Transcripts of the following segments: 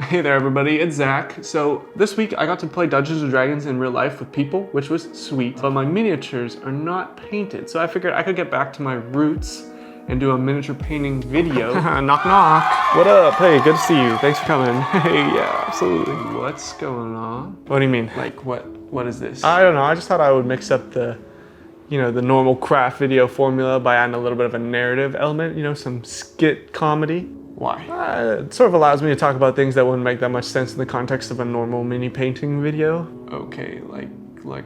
Hey there everybody, it's Zach. So this week I got to play Dungeons & Dragons in real life with people, which was sweet, but my miniatures are not painted. So I figured I could get back to my roots and do a miniature painting video. Knock knock. What up? Hey, good to see you. Thanks for coming. Hey, yeah, absolutely. What's going on? What do you mean? Like what is this? I don't know, I just thought I would mix up the normal craft video formula by adding a little bit of a narrative element, some skit comedy. Why? It sort of allows me to talk about things that wouldn't make that much sense in the context of a normal mini painting video. Okay, like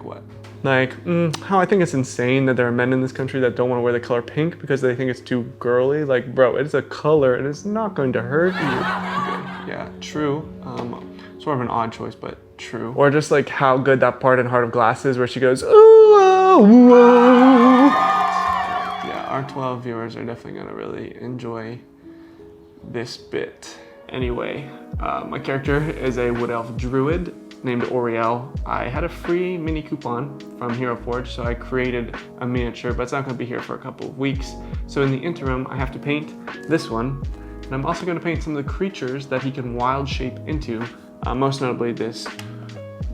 what? Like, how I think it's insane that there are men in this country that don't want to wear the color pink because they think it's too girly. Like, bro, it's a color and it's not going to hurt you. Okay, yeah, true. Sort of an odd choice, but true. Or just like how good that part in Heart of Glass is where she goes, ooh, oh, whoa. Yeah, our 12 viewers are definitely gonna really enjoy this bit. Anyway, my character is a wood elf druid named Oriel. I had a free mini coupon from Hero Forge, so I created a miniature, but it's not gonna be here for a couple of weeks. So in the interim, I have to paint this one, and I'm also gonna paint some of the creatures that he can wild shape into, most notably this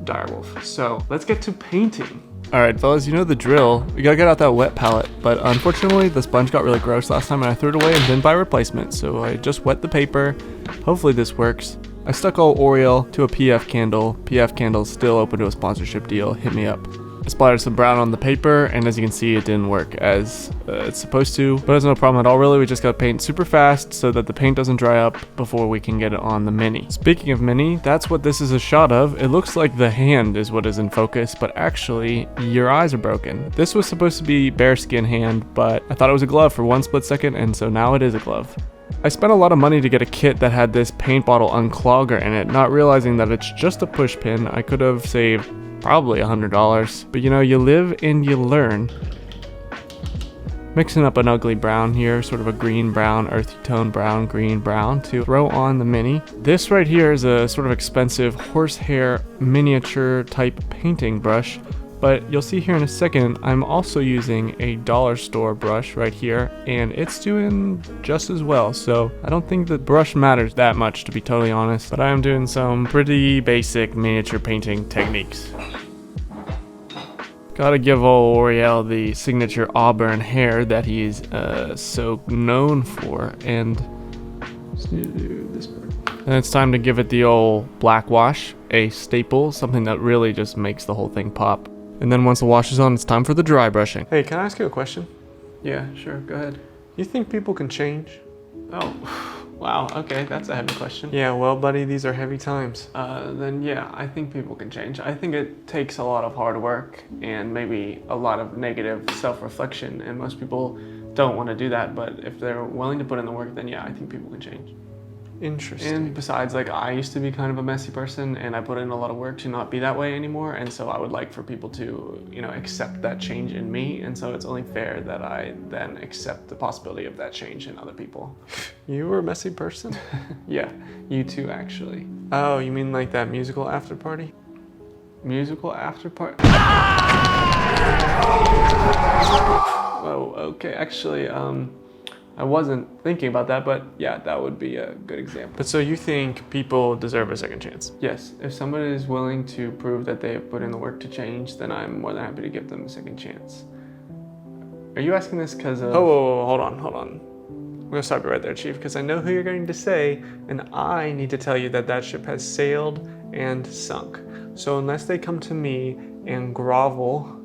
direwolf. So let's get to painting. All right, fellas, you know the drill. We gotta get out that wet palette, but unfortunately the sponge got really gross last time and I threw it away and didn't buy a replacement, so I just wet the paper. Hopefully this works. I stuck all Oriel to a PF candle. PF candle's still open to a sponsorship deal, hit me up. I splattered some brown on the paper, and as you can see, it didn't work as it's supposed to, but it's no problem at all really. We just gotta paint super fast so that the paint doesn't dry up before we can get it on the mini. Speaking of mini, that's what this is a shot of. It looks like the hand is what is in focus, but actually, your eyes are broken. This was supposed to be bearskin hand, but I thought it was a glove for one split second, and so now it is a glove. I spent a lot of money to get a kit that had this paint bottle unclogger in it, not realizing that it's just a push pin. I could have saved probably $100, but you live and you learn. Mixing up an ugly brown here, sort of a green brown, earthy tone brown, green brown to throw on the mini. This right here is a sort of expensive horsehair miniature type painting brush, but you'll see here in a second, I'm also using a dollar store brush right here, and it's doing just as well, so I don't think the brush matters that much, to be totally honest, but I am doing some pretty basic miniature painting techniques. Gotta give old Oriel the signature auburn hair that he's so known for, and just need to do this part. Then it's time to give it the old black wash, a staple, something that really just makes the whole thing pop. And then once the wash is on, it's time for the dry brushing. Hey, can I ask you a question? Yeah, sure, go ahead. You think people can change? Oh, wow, okay, that's a heavy question. Yeah, well, buddy, these are heavy times. Then yeah, I think people can change. I think it takes a lot of hard work and maybe a lot of negative self-reflection, and most people don't want to do that, but if they're willing to put in the work, then yeah, I think people can change. Interesting. And besides, like, I used to be kind of a messy person and I put in a lot of work to not be that way anymore, and so I would like for people to, accept that change in me, and so it's only fair that I then accept the possibility of that change in other people. You were a messy person? Yeah, you too, actually. Oh, you mean like that musical after party? Musical after party? Oh, okay, actually, I wasn't thinking about that, but yeah, that would be a good example. But so you think people deserve a second chance? Yes, if somebody is willing to prove that they have put in the work to change, then I'm more than happy to give them a second chance. Are you asking this because of... Oh, hold on. I'm gonna stop you right there, Chief, because I know who you're going to say, and I need to tell you that that ship has sailed and sunk. So unless they come to me and grovel...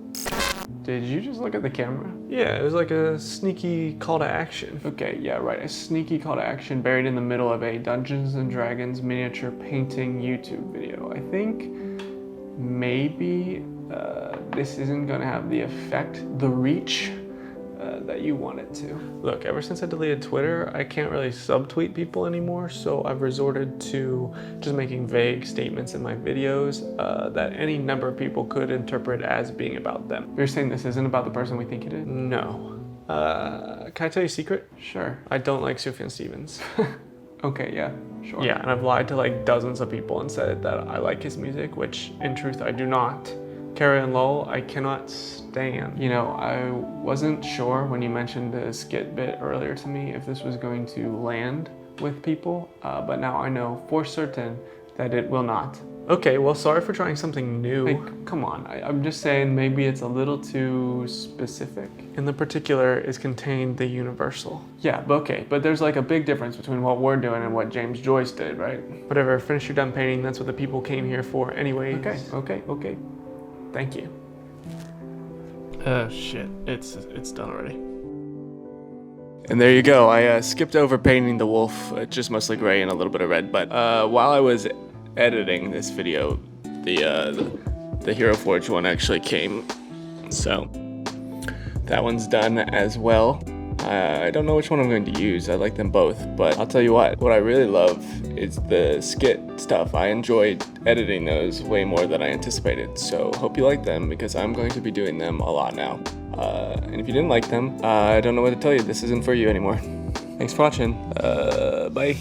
Did you just look at the camera? Yeah, it was like a sneaky call to action. Okay, yeah, right, a sneaky call to action buried in the middle of a Dungeons & Dragons miniature painting YouTube video. I think maybe this isn't gonna have the effect, the reach that you want it to. Look, ever since I deleted Twitter, I can't really subtweet people anymore, so I've resorted to just making vague statements in my videos that any number of people could interpret as being about them. You're saying this isn't about the person we think it is? No. Can I tell you a secret? Sure. I don't like Sufjan Stevens. Okay, yeah, sure. Yeah, and I've lied to like dozens of people and said that I like his music, which in truth I do not. Carrie and Lowell, I cannot stand. I wasn't sure when you mentioned the skit bit earlier to me if this was going to land with people, but now I know for certain that it will not. Okay, well, sorry for trying something new. Like, come on, I'm just saying maybe it's a little too specific. In the particular is contained the universal. Yeah, but okay, but there's like a big difference between what we're doing and what James Joyce did, right? Whatever, finish your dumb painting, that's what the people came here for anyway. Okay. Thank you. Shit, it's done already. And there you go, I skipped over painting the wolf, just mostly gray and a little bit of red, but while I was editing this video, the Hero Forge one actually came, so that one's done as well. I don't know which one I'm going to use. I like them both, but I'll tell you what I really love is the skit stuff. I enjoyed editing those way more than I anticipated, so hope you like them because I'm going to be doing them a lot now. And if you didn't like them, I don't know what to tell you. This isn't for you anymore. Thanks for watching. Bye.